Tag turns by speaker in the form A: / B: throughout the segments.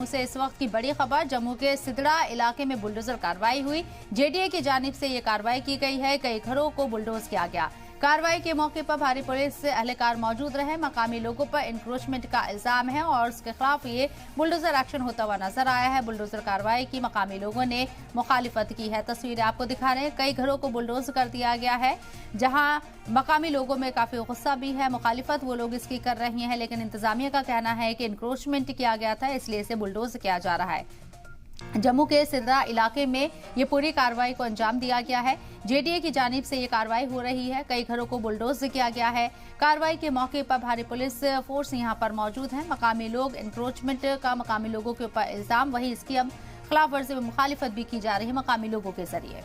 A: से इस वक्त की बड़ी खबर जम्मू के सिदड़ा इलाके में बुलडोजर कार्रवाई हुई। जेडीए की जानिब से ये कार्रवाई की गई है। कई घरों को बुलडोज किया गया। कार्रवाई के मौके पर भारी पुलिस एहलकार मौजूद रहे। मकामी लोगों पर इंक्रोचमेंट का इल्जाम है और उसके खिलाफ ये बुलडोजर एक्शन होता हुआ नजर आया है। बुलडोजर कार्रवाई की मकामी लोगों ने मुखालिफत की है। तस्वीरें आपको दिखा रहे हैं। कई घरों को बुलडोज कर दिया गया है, जहां मकामी लोगों में काफी गुस्सा भी है। मुखालिफत वो लोग इसकी कर रही हैं, लेकिन इंतजामिया का कहना है कि इंक्रोचमेंट किया गया था, इसलिए इसे बुलडोज किया जा रहा है। जम्मू के सिदड़ा इलाके में ये पूरी कार्रवाई को अंजाम दिया गया है। जेडीए की जानिब से ये कार्रवाई हो रही है। कई घरों को बुलडोज किया गया है। कार्रवाई के मौके पर भारी पुलिस फोर्स यहां पर मौजूद है। मकामी लोग इंक्रोचमेंट का मकामी लोगों के ऊपर इल्जाम, वही इसकी अब खिलाफ वर्जी में मुखालिफत भी की जा रही है मकामी लोगों के जरिए।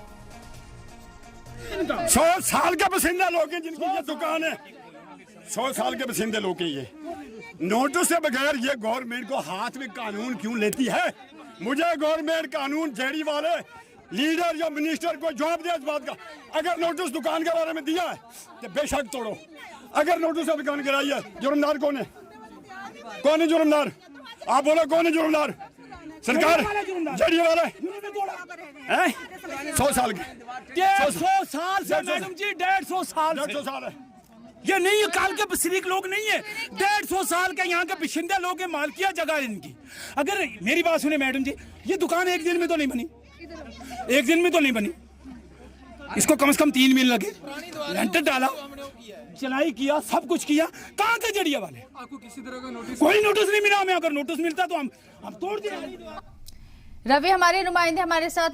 B: 100 साल के बसिंदा लोग हैं जिनकी ये दुकान है। 100 साल के बसिंदे लोग हैं। ये नोटिस से बगैर ये गवर्नमेंट को हाथ में कानून क्यों लेती है? मुझे गवर्नमेंट कानून जेडी वाले लीडर या मिनिस्टर को जवाब दे इस बात का। अगर नोटिस दुकान के बारे में दिया है तो बेशक तोड़ो। अगर नोटिस से दुकान गिराई है, जुर्मदार कौन है? कौन है जुर्मदार? आप बोलो कौन है जुर्मदार? सरकार, जेडी वाले हैं। 100 साल के
C: 150 साल से मैडम जी 150
B: साल है।
C: ये नहीं है, काल के शरीक लोग नहीं है। 150 साल के यहाँ के बिशिंदे लोग हैं, मालकिया जगह है इनकी। अगर मेरी बात सुने मैडम जी, ये दुकान एक दिन में तो नहीं बनी, एक दिन में तो नहीं बनी। इसको कम से कम 3 महीने लगे। लेंटर डाला, चलाई किया, सब कुछ किया। कहाँ के जड़िया वाले? आपको किसी तरह का नोटिस? कोई नोटिस नहीं मिला हमें। अगर नोटिस मिलता तो हम तोड़ दें।
A: रवि हमारे नुमाइंदे हमारे साथ